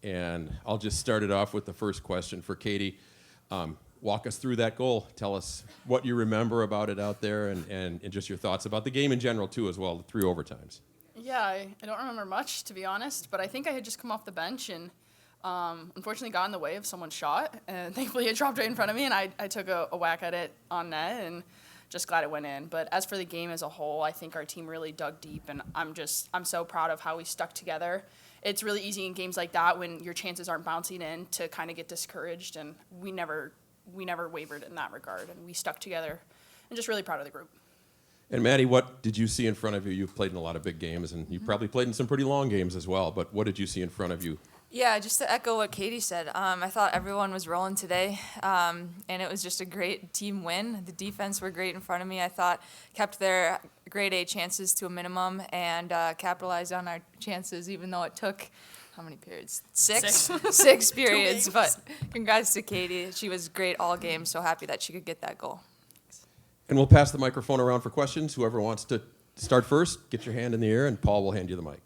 and I'll just start it off with the first question for Katy. Walk us through that goal. Tell us what you remember about it out there, and just your thoughts about the game in general, too, as well, the 3 overtimes. Yeah, I don't remember much, to be honest, but I think I had just come off the bench and unfortunately got in the way of someone's shot, and thankfully it dropped right in front of me, and I took a whack at it on net, and just glad it went in. But as for the game as a whole, I think our team really dug deep, and I'm so proud of how we stuck together. It's really easy in games like that when your chances aren't bouncing in to kind of get discouraged, and we never wavered in that regard, and we stuck together, and just really proud of the group. And Maddie, what did you see in front of you? You've played in a lot of big games, and you probably played in some pretty long games as well, but what did you see in front of you? Yeah, just to echo what Katy said, I thought everyone was rolling today, and it was just a great team win. The defense were great in front of me. I thought kept their grade A chances to a minimum and capitalized on our chances, even though it took, how many periods? Six periods, but congrats to Katy. She was great all game, so happy that she could get that goal. And we'll pass the microphone around for questions. Whoever wants to start first, get your hand in the air, and Paul will hand you the mic.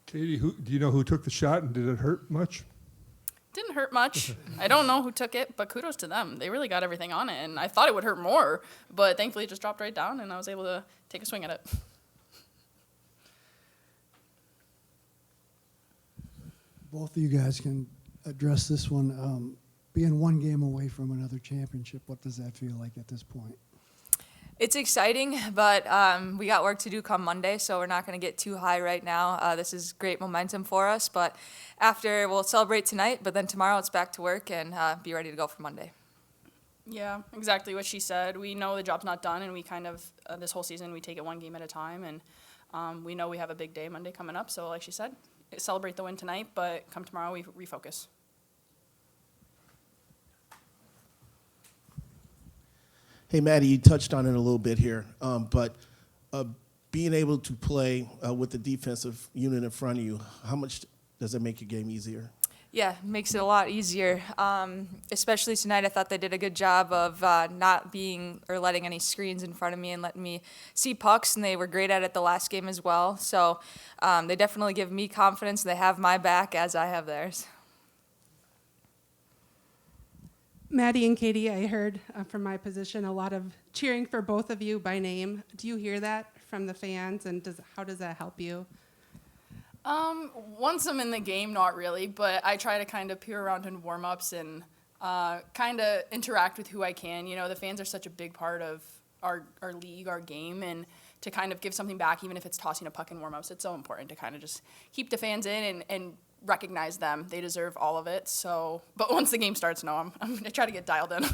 Katy, do you know who took the shot, and did it hurt much? Didn't hurt much. I don't know who took it, but kudos to them. They really got everything on it, and I thought it would hurt more, but thankfully it just dropped right down, and I was able to take a swing at it. Both of you guys can address this one. Being one game away from another championship, what does that feel like at this point? It's exciting, but we got work to do come Monday, so we're not going to get too high right now. This is great momentum for us, but after we'll celebrate tonight, but then tomorrow it's back to work and be ready to go for Monday. Yeah, exactly what she said. We know the job's not done, and we kind of, this whole season, we take it one game at a time, and we know we have a big day Monday coming up, so like she said, celebrate the win tonight, but come tomorrow, we refocus. Hey, Maddie, you touched on it a little bit here, but being able to play with the defensive unit in front of you, how much does it make your game easier? Yeah, it makes it a lot easier. Especially tonight, I thought they did a good job of not being or letting any screens in front of me and letting me see pucks, and they were great at it the last game as well. So they definitely give me confidence. They have my back as I have theirs. Maddie and Katy, I heard from my position a lot of cheering for both of you by name. Do you hear that from the fans, and how does that help you? Once I'm in the game, not really, but I try to kind of peer around in warm-ups and kind of interact with who I can. You know, the fans are such a big part of our league, our game, and to kind of give something back, even if it's tossing a puck in warm-ups, it's so important to kind of just keep the fans in and recognize them. They deserve all of it. So, but once the game starts, no, I'm going to try to get dialed in.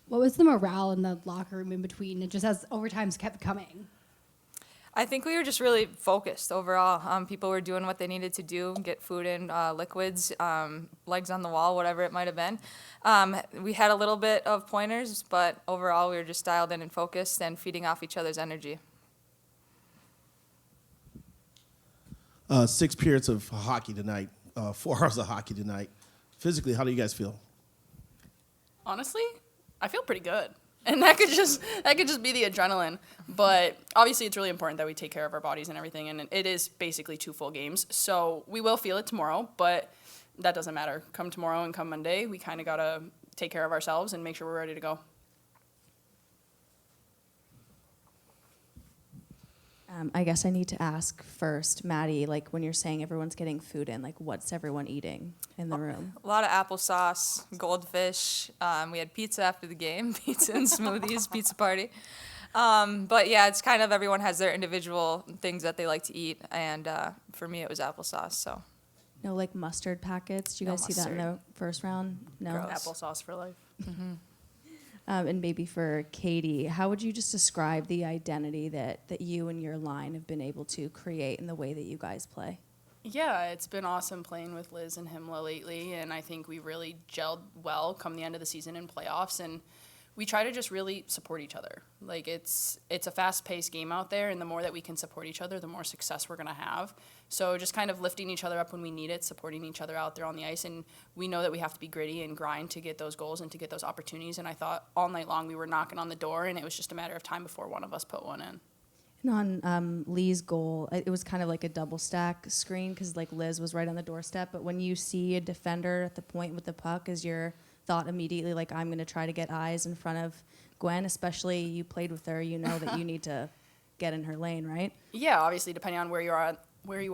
What was the morale in the locker room in between, and just as overtimes kept coming? I think we were just really focused overall. People were doing what they needed to do, get food in, liquids, legs on the wall, whatever it might have been. We had a little bit of pointers, but overall we were just dialed in and focused and feeding off each other's energy. 6 periods of hockey tonight, 4 hours of hockey tonight. Physically, how do you guys feel? Honestly, I feel pretty good. And that could just be the adrenaline. But obviously it's really important that we take care of our bodies and everything, and it is basically 2 full games. So we will feel it tomorrow, but that doesn't matter. Come tomorrow and come Monday, we kind of got to take care of ourselves and make sure we're ready to go. I guess I need to ask first, Maddie, like when you're saying everyone's getting food in, like what's everyone eating in the room? A lot of applesauce, goldfish. We had pizza after the game, pizza and smoothies, pizza party. But yeah, it's kind of everyone has their individual things that they like to eat, and for me it was applesauce. So. No, like mustard packets? Did you guys see that in the first round? No. Gross. Applesauce for life. Mm-hmm. And maybe for Katy, how would you just describe the identity that you and your line have been able to create in the way that you guys play? Yeah, it's been awesome playing with Liz and Himla lately, and I think we really gelled well come the end of the season in playoffs, and we try to just really support each other. Like, it's a fast-paced game out there, and the more that we can support each other, the more success we're going to have. So just kind of lifting each other up when we need it, supporting each other out there on the ice, and we know that we have to be gritty and grind to get those goals and to get those opportunities, and I thought all night long we were knocking on the door, and it was just a matter of time before one of us put one in. And on Lee's goal, it was kind of like a double stack screen because like Liz was right on the doorstep. But when you see a defender at the point with the puck, is your thought immediately like, I'm going to try to get eyes in front of Gwen? Especially you played with her, you know that you need to get in her lane, right? Yeah, obviously, depending on where you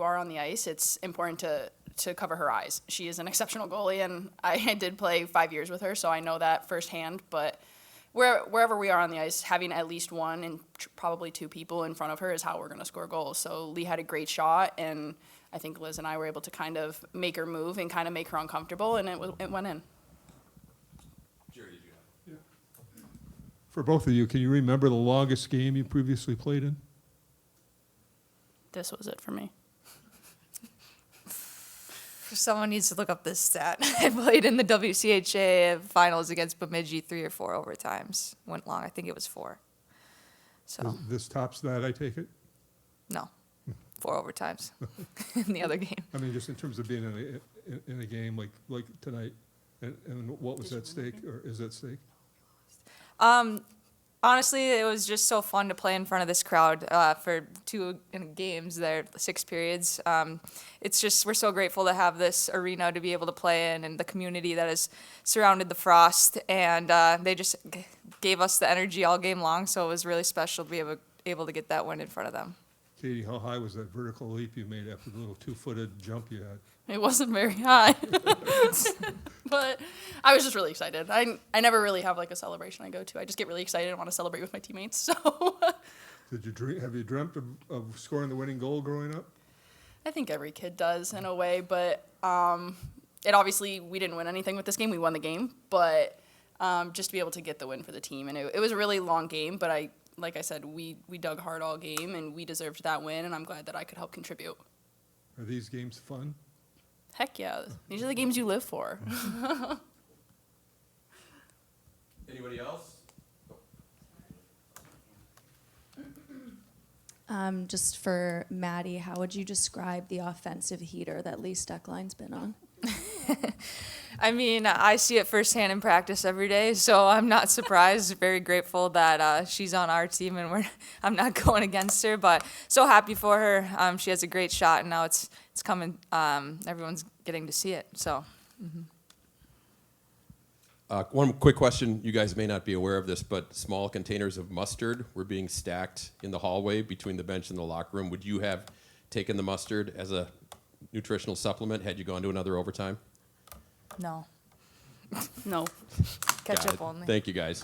are on the ice, it's important to cover her eyes. She is an exceptional goalie, and I did play 5 years with her, so I know that firsthand. But wherever we are on the ice, having at least one and probably two people in front of her is how we're going to score goals. So Lee had a great shot, and I think Liz and I were able to kind of make her move and kind of make her uncomfortable, and it went in. Jerry, did you have? For both of you, can you remember the longest game you previously played in? This was it for me. Someone needs to look up this stat. I played in the WCHA finals against Bemidji 3 or 4 overtimes. Went long. I think it was 4. So, This tops that, I take it? no. 4 overtimes in the other game. I mean, just in terms of being in a game like tonight, and what was at stake, or is at stake? Honestly, it was just so fun to play in front of this crowd for 2 games there, 6 periods. It's just, we're so grateful to have this arena to be able to play in and the community that has surrounded the Frost. And they just gave us the energy all game long, so it was really special to be able to get that win in front of them. Katie, how high was that vertical leap you made after the little 2-footed jump you had? It wasn't very high, but I was just really excited. I never really have like a celebration I go to. I just get really excited and want to celebrate with my teammates. So Have you dreamt of scoring the winning goal growing up? I think every kid does in a way, but it obviously, we didn't win anything with this game. We won the game, but just to be able to get the win for the team. And it was a really long game, but like I said, we dug hard all game and we deserved that win, and I'm glad that I could help contribute. Are these games fun? Heck yeah. These are the games you live for. Anybody else? Just for Maddie, how would you describe the offensive heater that Lee Steckline's been on? I mean, I see it firsthand in practice every day, so I'm not surprised. Very grateful that she's on our team and I'm not going against her, but so happy for her. She has a great shot, and now it's coming. Everyone's getting to see it. So. One quick question. You guys may not be aware of this, but small containers of mustard were being stacked in the hallway between the bench and the locker room. Would you have taken the mustard as a nutritional supplement had you gone to another overtime? No. No. Got Ketchup it. only. Thank you, guys.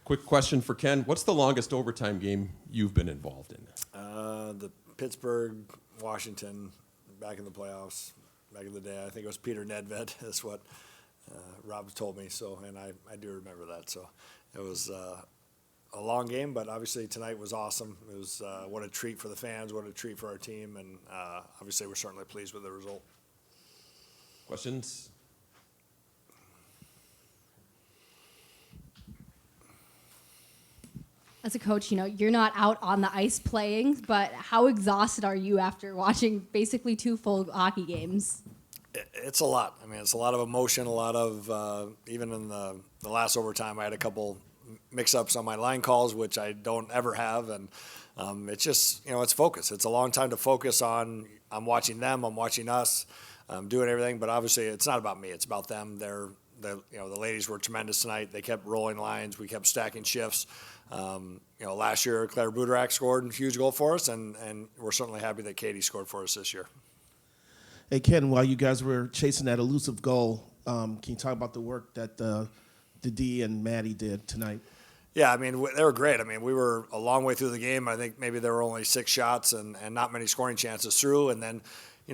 Quick question for Ken. What's the longest overtime game you've been involved in? The Pittsburgh, Washington, back in the playoffs, back in the day. I think it was Peter Nedved. That's what Rob told me. So, and I do remember that. So it was a long game, but obviously tonight was awesome. It was what a treat for the fans, what a treat for our team, and obviously we're certainly pleased with the result. Questions? As a coach, you're not out on the ice playing, but how exhausted are you after watching basically 2 full hockey games? It's a lot. I mean, it's a lot of emotion, a lot of, even in the last overtime, I had a couple mix-ups on my line calls, which I don't ever have, and it's just, it's focus. It's a long time to focus on, I'm watching them, I'm watching us, I'm doing everything, but obviously it's not about me, it's about them. The ladies were tremendous tonight. They kept rolling lines, we kept stacking shifts. Last year, Claire Budarak scored a huge goal for us, and we're certainly happy that Katy scored for us this year. Hey, Ken, while you guys were chasing that elusive goal, can you talk about the work that the D and Maddie did tonight? Yeah, I mean, they were great. I mean, we were a long way through the game. I think maybe there were only 6 shots and not many scoring chances through. And then,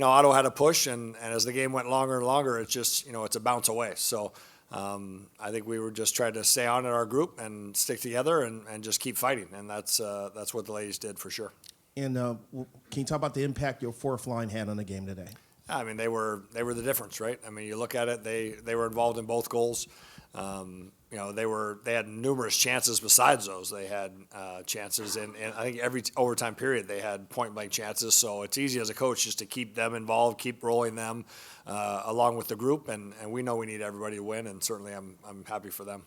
Ottawa had a push, and as the game went longer and longer, it's just, it's a bounce away. So I think we were just trying to stay on in our group and stick together and just keep fighting. And that's what the ladies did for sure. And can you talk about the impact your fourth line had on the game today? I mean, they were the difference, right? I mean, you look at it; they were involved in both goals. They had numerous chances besides those. They had chances in I think every overtime period they had point blank chances. So it's easy as a coach just to keep them involved, keep rolling them along with the group, and we know we need everybody to win, and certainly I'm happy for them.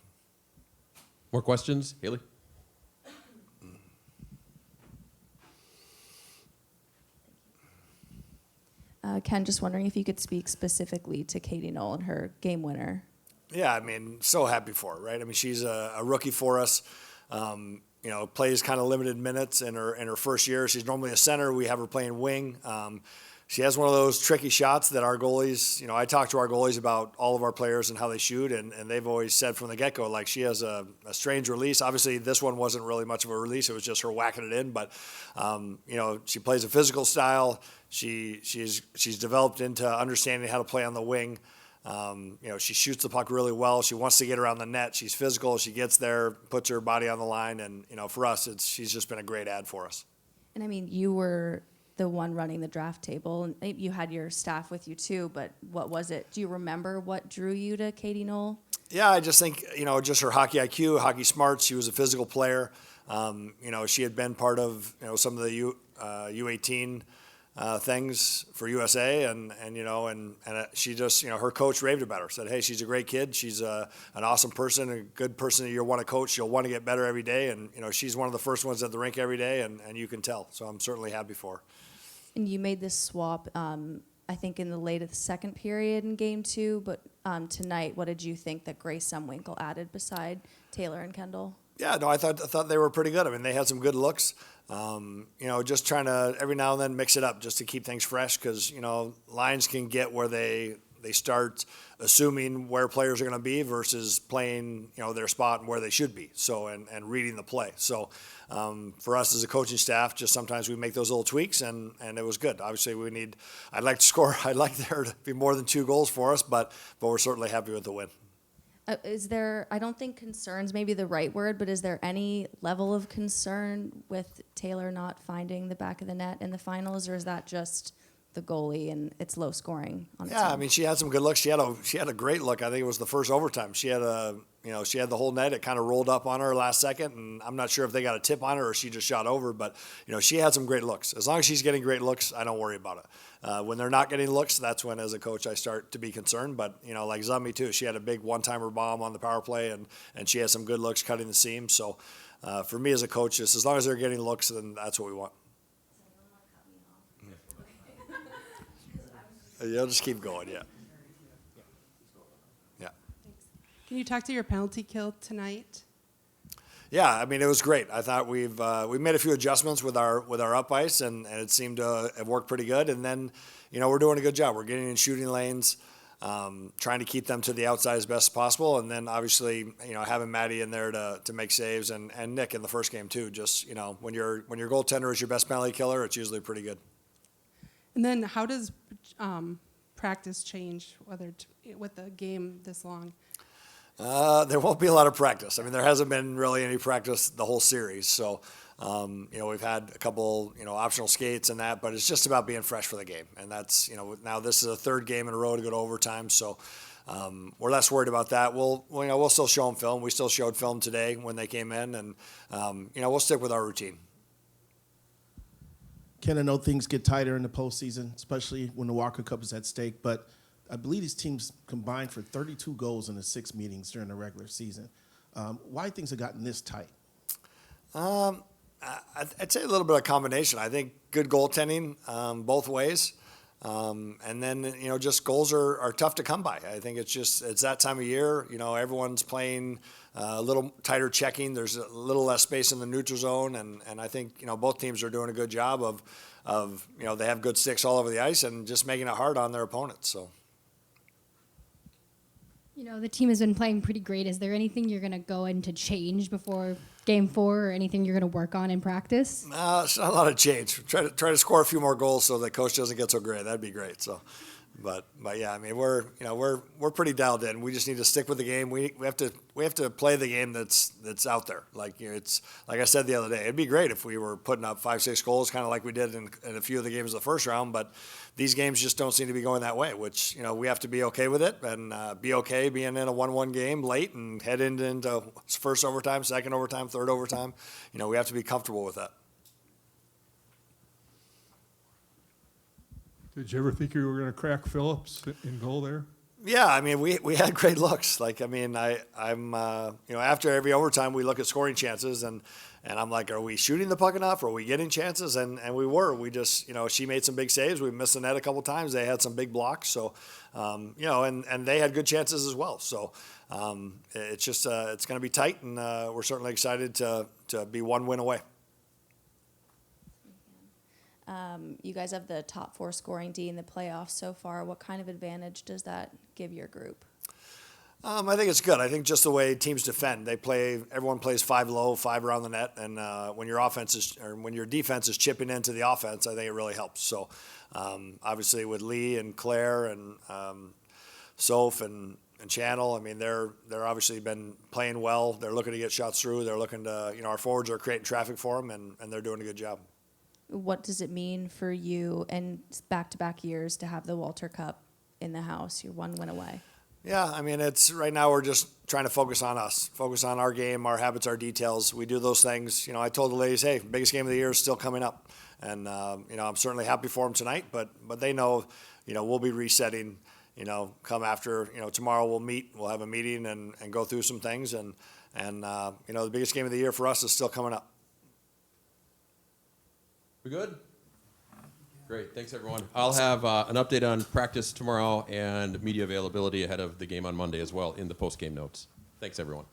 More questions? Haley? Ken, just wondering if you could speak specifically to Katy Knoll and her game winner. Yeah, I mean, so happy for her, right? I mean, she's a rookie for us. Plays kind of limited minutes in her first year. She's normally a center. We have her playing wing. She has one of those tricky shots that our goalies, I talk to our goalies about all of our players and how they shoot, and they've always said from the get-go, like, she has a strange release. Obviously, this one wasn't really much of a release. It was just her whacking it in, but, she plays a physical style. She's developed into understanding how to play on the wing. She shoots the puck really well. She wants to get around the net. She's physical. She gets there, puts her body on the line, and, for us, she's just been a great add for us. And I mean, you were the one running the draft table, and you had your staff with you too, but what was it? Do you remember what drew you to Katy Knoll? Yeah, I just think, just her hockey IQ, hockey smarts. She was a physical player. She had been part of, some of the U18 things for USA, and she just, her coach raved about her, said, hey, she's a great kid. She's an awesome person, a good person that you'll want to coach. She'll want to get better every day, and, she's one of the first ones at the rink every day, and you can tell. So I'm certainly happy for her. And you made this swap, I think, in the late of the second period in Game 2, but tonight, what did you think that Grace Sumwinkle added beside Taylor and Kendall? Yeah, no, I thought they were pretty good. I mean, they had some good looks. Just trying to every now and then mix it up just to keep things fresh, because lines can get where they start assuming where players are going to be versus playing their spot and where they should be. So and reading the play. So for us as a coaching staff, just sometimes we make those little tweaks, and it was good. Obviously, I'd like to score. I'd like there to be more than 2 goals for us, but we're certainly happy with the win. Is there, I don't think concern's maybe the right word, but is there any level of concern with Taylor not finding the back of the net in the finals, or is that just the goalie and it's low scoring on its own? I mean, she had some good looks. She had a great look. I think it was the first overtime. She had she had the whole net. It kind of rolled up on her last second, and I'm not sure if they got a tip on her or she just shot over, but she had some great looks. As long as she's getting great looks, I don't worry about it. When they're not getting looks, that's when, as a coach, I start to be concerned. But, like Zumbi, too, she had a big one-timer bomb on the power play, and she had some good looks cutting the seam. So, for me as a coach, just as long as they're getting looks, then that's what we want. You'll just keep going, yeah. Yeah. Can you talk to your penalty kill tonight? Yeah, I mean, it was great. I thought we made a few adjustments with our up ice, and it seemed to have worked pretty good. And then, we're doing a good job. We're getting in shooting lanes, trying to keep them to the outside as best as possible. And then, obviously, having Maddie in there to make saves, and Nick in the first game too. Just when your goaltender is your best penalty killer, it's usually pretty good. And then how does practice change with the game this long? There won't be a lot of practice. I mean, there hasn't been really any practice the whole series. So, we've had a couple, optional skates and that, but it's just about being fresh for the game. And that's, now this is a 3rd game in a row to go to overtime. So, we're less worried about that. We'll still show them film. We still showed film today when they came in, and, we'll stick with our routine. Ken, I know things get tighter in the postseason, especially when the Walker Cup is at stake, but I believe these teams combined for 32 goals in the 6 meetings during the regular season. Why things have gotten this tight? I'd say a little bit of combination. I think good goaltending both ways. And then, just goals are tough to come by. I think it's that time of year. Everyone's playing a little tighter checking. There's a little less space in the neutral zone. And I think, both teams are doing a good job of they have good sticks all over the ice and just making it hard on their opponents. So. The team has been playing pretty great. Is there anything you're going to go in to change before Game 4, or anything you're going to work on in practice? It's not a lot of change. Try to score a few more goals so the coach doesn't get so great. That'd be great. So, but yeah, I mean, we're pretty dialed in. We just need to stick with the game. We have to play the game that's out there. Like, it's like I said the other day. It'd be great if we were putting up 5-6 goals, kind of like we did in a few of the games of the first round. But these games just don't seem to be going that way. Which we have to be okay with it, and be okay being in a 1-1 game late and head into first overtime, second overtime, third overtime. We have to be comfortable with that. Did you ever think you were going to crack Phillips in goal there? Yeah, I mean, we had great looks. Like, I mean, I'm after every overtime we look at scoring chances and I'm like, are we shooting the puck enough? Are we getting chances? And we were. We just, she made some big saves. We missed the net a couple times. They had some big blocks. So, and they had good chances as well. So, it's just it's going to be tight, and we're certainly excited to be one win away. You guys have the top 4 scoring D in the playoffs so far. What kind of advantage does that give your group? I think it's good. I think just the way teams defend, everyone plays 5 low, 5 around the net, and when your defense is chipping into the offense, I think it really helps. So, obviously with Lee and Claire and Soph and Channel, I mean they're obviously been playing well. They're looking to get shots through. They're looking to, our forwards are creating traffic for them, and they're doing a good job. What does it mean for you in back-to-back years to have the Walter Cup in the house? You're 1 win away. Yeah, I mean, right now we're just trying to focus on us, focus on our game, our habits, our details. We do those things. I told the ladies, hey, biggest game of the year is still coming up. And, I'm certainly happy for them tonight, but they know, we'll be resetting, come after, tomorrow we'll have a meeting and go through some things. And the biggest game of the year for us is still coming up. We good? Great. Thanks, everyone. I'll have an update on practice tomorrow and media availability ahead of the game on Monday as well in the post-game notes. Thanks, everyone.